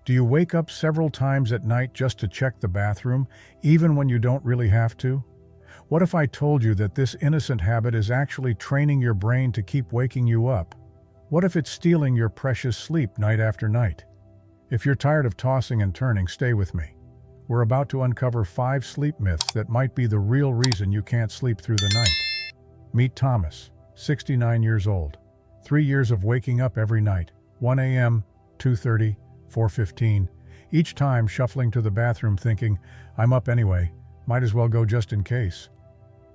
Do you wake up several times at night just to check the bathroom, even when you don't really have to? What if I told you that this innocent habit is actually training your brain to keep waking you up? What if it's stealing your precious sleep night after night? If you're tired of tossing and turning, stay with me. We're about to uncover 5 sleep myths that might be the real reason you can't sleep through the night. Meet Thomas, 69 years old. 3 years of waking up every night, 1 a.m., 2:30, 4:15, each time shuffling to the bathroom thinking, I'm up anyway, might as well go just in case.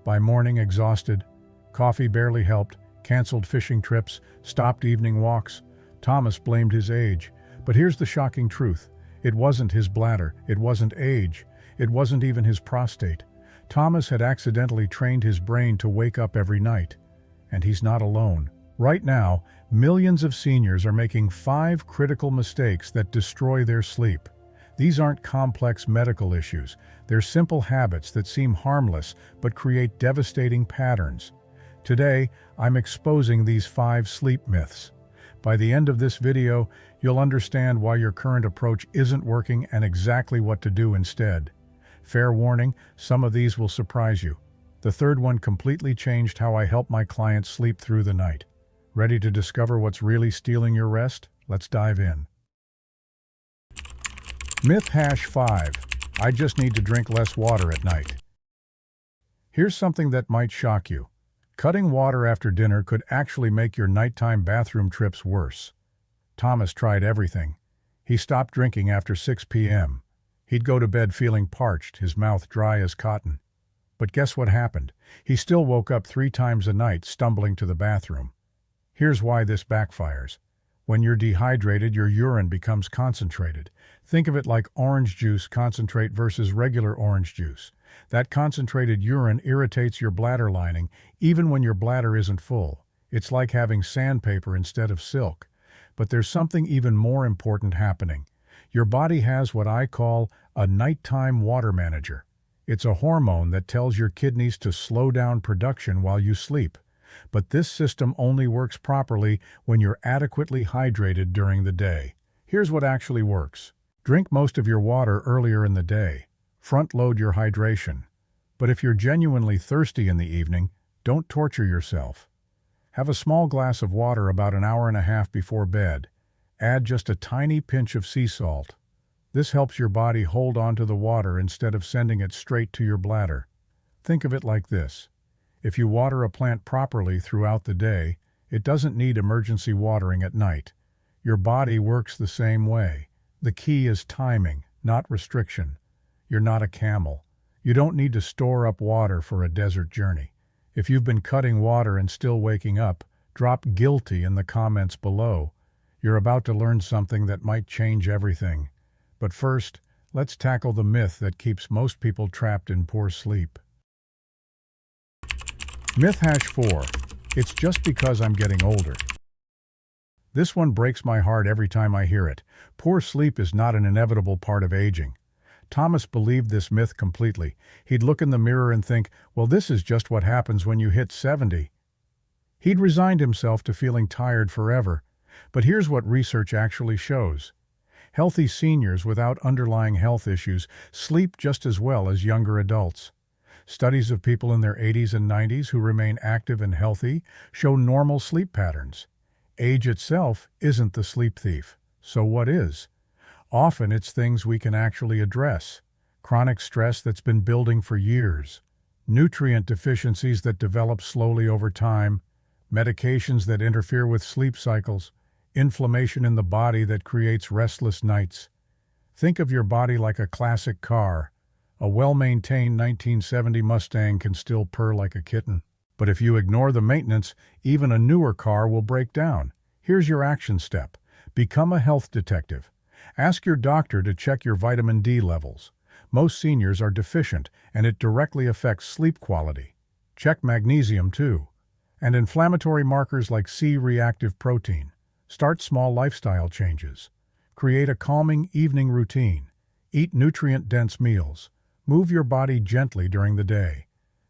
By morning, exhausted, coffee barely helped, canceled fishing trips, stopped evening walks, Thomas blamed his age. But here's the shocking truth. It wasn't his bladder, it wasn't age, it wasn't even his prostate. Thomas had accidentally trained his brain to wake up every night. And he's not alone. Right now, millions of seniors are making 5 critical mistakes that destroy their sleep. These aren't complex medical issues. They're simple habits that seem harmless but create devastating patterns. Today, I'm exposing these 5 sleep myths. By the end of this video, you'll understand why your current approach isn't working and exactly what to do instead. Fair warning, some of these will surprise you. The third one completely changed how I help my clients sleep through the night. Ready to discover what's really stealing your rest? Let's dive in. Myth #5. I just need to drink less water at night. Here's something that might shock you. Cutting water after dinner could actually make your nighttime bathroom trips worse. Thomas tried everything. He stopped drinking after 6 p.m. He'd go to bed feeling parched, his mouth dry as cotton. But guess what happened? He still woke up 3 times a night, stumbling to the bathroom. Here's why this backfires. When you're dehydrated, your urine becomes concentrated. Think of it like orange juice concentrate versus regular orange juice. That concentrated urine irritates your bladder lining, even when your bladder isn't full. It's like having sandpaper instead of silk. But there's something even more important happening. Your body has what I call a nighttime water manager. It's a hormone that tells your kidneys to slow down production while you sleep. But this system only works properly when you're adequately hydrated during the day. Here's what actually works. Drink most of your water earlier in the day. Front-load your hydration. But if you're genuinely thirsty in the evening, don't torture yourself. Have a small glass of water about an hour and a half before bed. Add just a tiny pinch of sea salt. This helps your body hold on to the water instead of sending it straight to your bladder. Think of it like this. If you water a plant properly throughout the day, it doesn't need emergency watering at night. Your body works the same way. The key is timing, not restriction. You're not a camel. You don't need to store up water for a desert journey. If you've been cutting water and still waking up, drop guilty in the comments below. You're about to learn something that might change everything. But first, let's tackle the myth that keeps most people trapped in poor sleep. Myth #4. It's just because I'm getting older. This one breaks my heart every time I hear it. Poor sleep is not an inevitable part of aging. Thomas believed this myth completely. He'd look in the mirror and think, well, this is just what happens when you hit 70. He'd resigned himself to feeling tired forever. But here's what research actually shows. Healthy seniors without underlying health issues sleep just as well as younger adults. Studies of people in their 80s and 90s who remain active and healthy show normal sleep patterns. Age itself isn't the sleep thief. So what is? Often it's things we can actually address. Chronic stress that's been building for years. Nutrient deficiencies that develop slowly over time. Medications that interfere with sleep cycles. Inflammation in the body that creates restless nights. Think of your body like a classic car. A well-maintained 1970 Mustang can still purr like a kitten. But if you ignore the maintenance, even a newer car will break down. Here's your action step. Become a health detective. Ask your doctor to check your vitamin D levels. Most seniors are deficient, and it directly affects sleep quality. Check magnesium too. And inflammatory markers like C-reactive protein. Start small lifestyle changes. Create a calming evening routine. Eat nutrient-dense meals. Move your body gently during the day.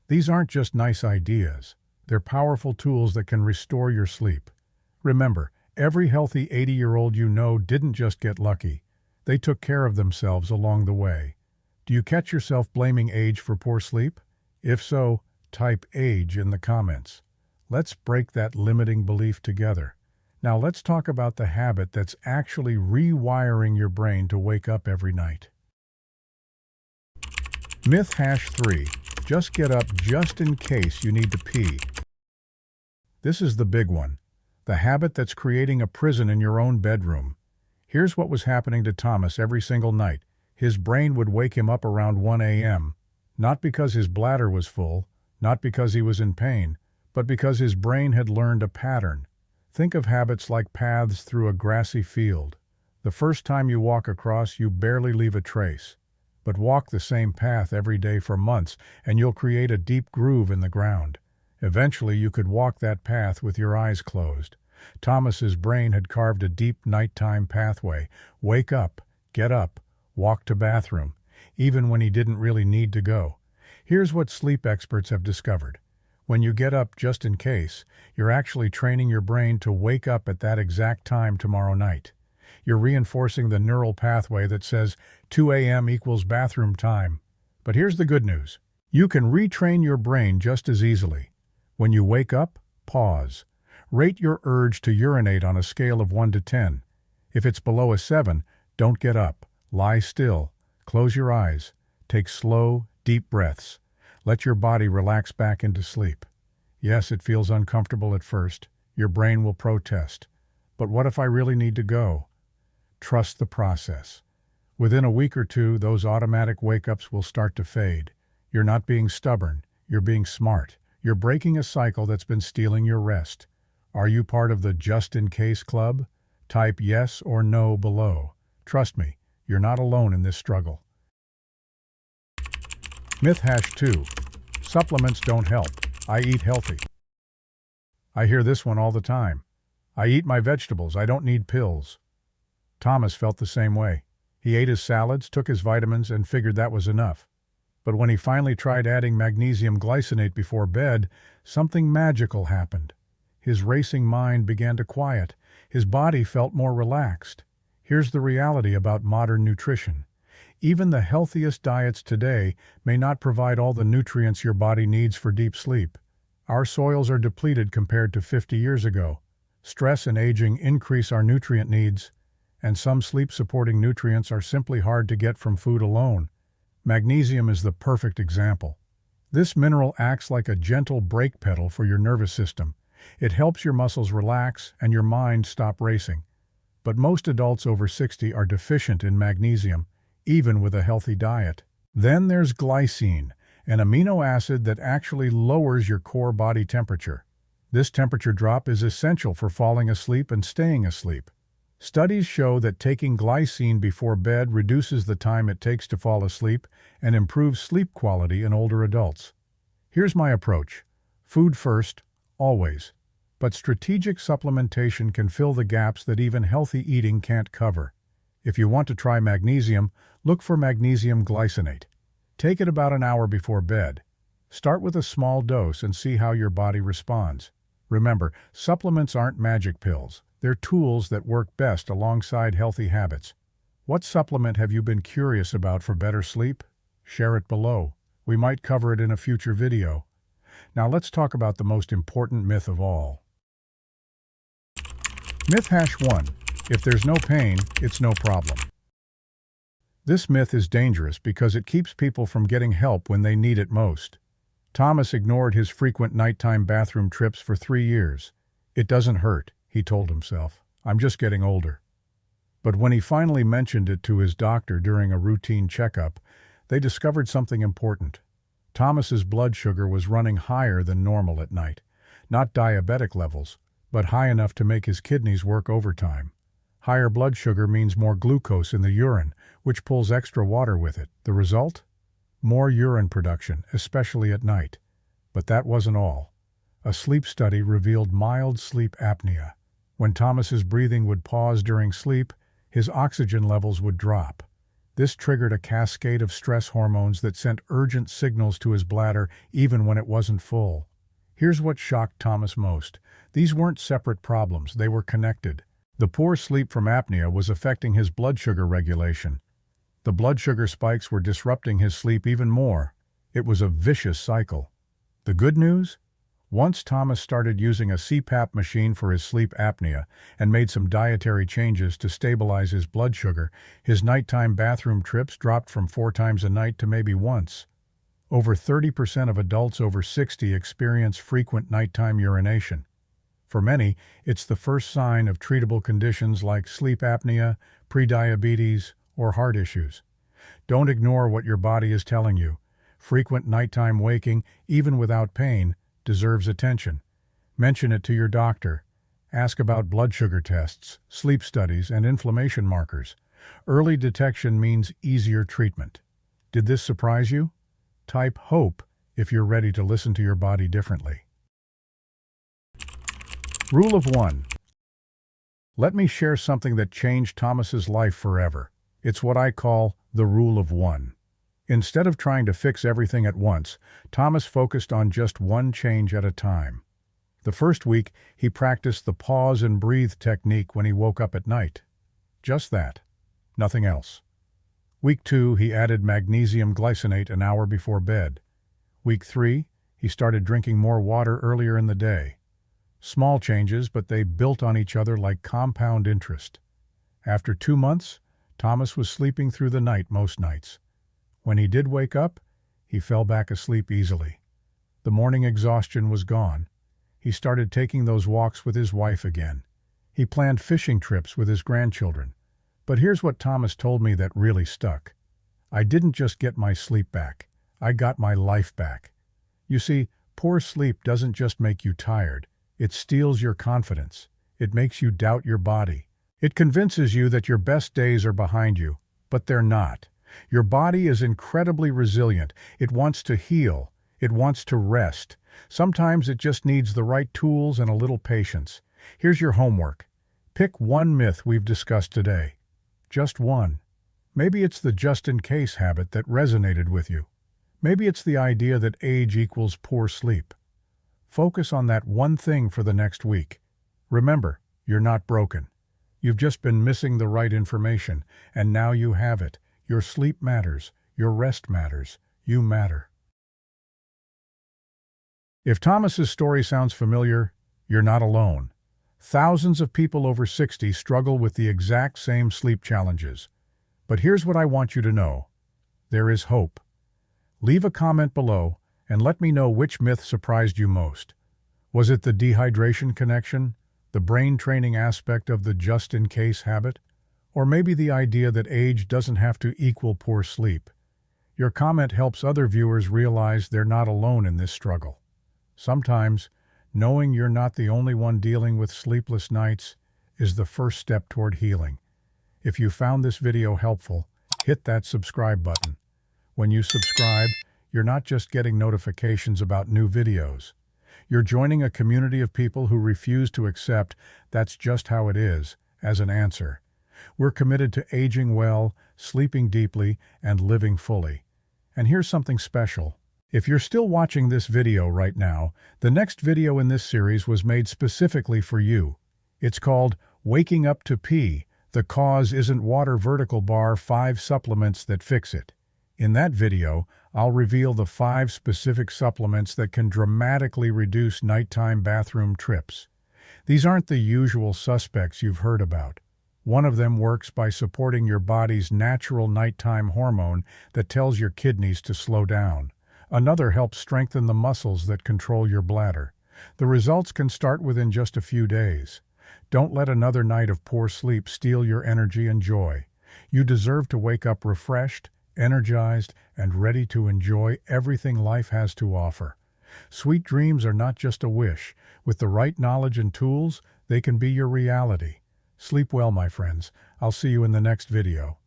These aren't just nice ideas. They're powerful tools that can restore your sleep. Remember, every healthy 80-year-old you know didn't just get lucky. They took care of themselves along the way. Do you catch yourself blaming age for poor sleep? If so, type age in the comments. Let's break that limiting belief together. Now let's talk about the habit that's actually rewiring your brain to wake up every night. Myth #3. Just get up just in case you need to pee. This is the big one. The habit that's creating a prison in your own bedroom. Here's what was happening to Thomas every single night. His brain would wake him up around 1 a.m. Not because his bladder was full, not because he was in pain, but because his brain had learned a pattern. Think of habits like paths through a grassy field. The first time you walk across, you barely leave a trace. But walk the same path every day for months, and you'll create a deep groove in the ground. Eventually, you could walk that path with your eyes closed. Thomas's brain had carved a deep nighttime pathway. Wake up, get up, walk to bathroom, even when he didn't really need to go. Here's what sleep experts have discovered. When you get up just in case, you're actually training your brain to wake up at that exact time tomorrow night. You're reinforcing the neural pathway that says 2 a.m. equals bathroom time. But here's the good news. You can retrain your brain just as easily. When you wake up, pause. Rate your urge to urinate on a scale of 1 to 10. If it's below a 7, don't get up. Lie still. Close your eyes. Take slow, deep breaths. Let your body relax back into sleep. Yes, it feels uncomfortable at first. Your brain will protest. But what if I really need to go? Trust the process. Within a week or two, those automatic wake-ups will start to fade. You're not being stubborn. You're being smart. You're breaking a cycle that's been stealing your rest. Are you part of the just-in-case club? Type yes or no below. Trust me, you're not alone in this struggle. Myth #2. Supplements don't help. I eat healthy. I hear this one all the time. I eat my vegetables. I don't need pills. Thomas felt the same way. He ate his salads, took his vitamins, and figured that was enough. But when he finally tried adding magnesium glycinate before bed, something magical happened. His racing mind began to quiet. His body felt more relaxed. Here's the reality about modern nutrition. Even the healthiest diets today may not provide all the nutrients your body needs for deep sleep. Our soils are depleted compared to 50 years ago. Stress and aging increase our nutrient needs, and some sleep-supporting nutrients are simply hard to get from food alone. Magnesium is the perfect example. This mineral acts like a gentle brake pedal for your nervous system. It helps your muscles relax and your mind stop racing. But most adults over 60 are deficient in magnesium, even with a healthy diet. Then there's glycine, an amino acid that actually lowers your core body temperature. This temperature drop is essential for falling asleep and staying asleep. Studies show that taking glycine before bed reduces the time it takes to fall asleep and improves sleep quality in older adults. Here's my approach. Food first, always. But strategic supplementation can fill the gaps that even healthy eating can't cover. If you want to try magnesium, look for magnesium glycinate. Take it about an hour before bed. Start with a small dose and see how your body responds. Remember, supplements aren't magic pills. They're tools that work best alongside healthy habits. What supplement have you been curious about for better sleep? Share it below. We might cover it in a future video. Now let's talk about the most important myth of all. Myth #1. If there's no pain, it's no problem. This myth is dangerous because it keeps people from getting help when they need it most. Thomas ignored his frequent nighttime bathroom trips for 3 years. It doesn't hurt, he told himself. I'm just getting older. But when he finally mentioned it to his doctor during a routine checkup, they discovered something important. Thomas's blood sugar was running higher than normal at night. Not diabetic levels, but high enough to make his kidneys work overtime. Higher blood sugar means more glucose in the urine, which pulls extra water with it. The result? More urine production, especially at night. But that wasn't all. A sleep study revealed mild sleep apnea. When Thomas's breathing would pause during sleep, his oxygen levels would drop. This triggered a cascade of stress hormones that sent urgent signals to his bladder even when it wasn't full. Here's what shocked Thomas most. These weren't separate problems, they were connected. The poor sleep from apnea was affecting his blood sugar regulation. The blood sugar spikes were disrupting his sleep even more. It was a vicious cycle. The good news? Once Thomas started using a CPAP machine for his sleep apnea and made some dietary changes to stabilize his blood sugar, his nighttime bathroom trips dropped from 4 times a night to maybe once. Over 30% of adults over 60 experience frequent nighttime urination. For many, it's the first sign of treatable conditions like sleep apnea, prediabetes, or heart issues. Don't ignore what your body is telling you. Frequent nighttime waking, even without pain, deserves attention. Mention it to your doctor. Ask about blood sugar tests, sleep studies, and inflammation markers. Early detection means easier treatment. Did this surprise you? Type HOPE if you're ready to listen to your body differently. Rule of 1. Let me share something that changed Thomas's life forever. It's what I call the Rule of 1. Instead of trying to fix everything at once, Thomas focused on just one change at a time. The first week, he practiced the pause and breathe technique when he woke up at night. Just that. Nothing else. Week 2, he added magnesium glycinate an hour before bed. Week 3, he started drinking more water earlier in the day. Small changes, but they built on each other like compound interest. After 2 months, Thomas was sleeping through the night most nights. When he did wake up, he fell back asleep easily. The morning exhaustion was gone. He started taking those walks with his wife again. He planned fishing trips with his grandchildren. But here's what Thomas told me that really stuck. I didn't just get my sleep back. I got my life back. You see, poor sleep doesn't just make you tired. It steals your confidence. It makes you doubt your body. It convinces you that your best days are behind you, but they're not. Your body is incredibly resilient. It wants to heal. It wants to rest. Sometimes it just needs the right tools and a little patience. Here's your homework. Pick one myth we've discussed today. Just one. Maybe it's the just-in-case habit that resonated with you. Maybe it's the idea that age equals poor sleep. Focus on that one thing for the next week. Remember, you're not broken. You've just been missing the right information, and now you have it. Your sleep matters. Your rest matters. You matter. If Thomas's story sounds familiar, you're not alone. Thousands of people over 60 struggle with the exact same sleep challenges. But here's what I want you to know. There is hope. Leave a comment below and let me know which myth surprised you most. Was it the dehydration connection, the brain training aspect of the just-in-case habit, or maybe the idea that age doesn't have to equal poor sleep? Your comment helps other viewers realize they're not alone in this struggle. Sometimes, knowing you're not the only one dealing with sleepless nights is the first step toward healing. If you found this video helpful, hit that subscribe button. When you subscribe, you're not just getting notifications about new videos. You're joining a community of people who refuse to accept "that's just how it is" as an answer. We're committed to aging well, sleeping deeply, and living fully. And here's something special. If you're still watching this video right now, the next video in this series was made specifically for you. It's called Waking Up to Pee, The Cause Isn't Water Vertical Bar 5 Supplements That Fix It. In that video, I'll reveal the 5 specific supplements that can dramatically reduce nighttime bathroom trips. These aren't the usual suspects you've heard about. One of them works by supporting your body's natural nighttime hormone that tells your kidneys to slow down. Another helps strengthen the muscles that control your bladder. The results can start within just a few days. Don't let another night of poor sleep steal your energy and joy. You deserve to wake up refreshed, energized, and ready to enjoy everything life has to offer. Sweet dreams are not just a wish. With the right knowledge and tools, they can be your reality. Sleep well, my friends. I'll see you in the next video.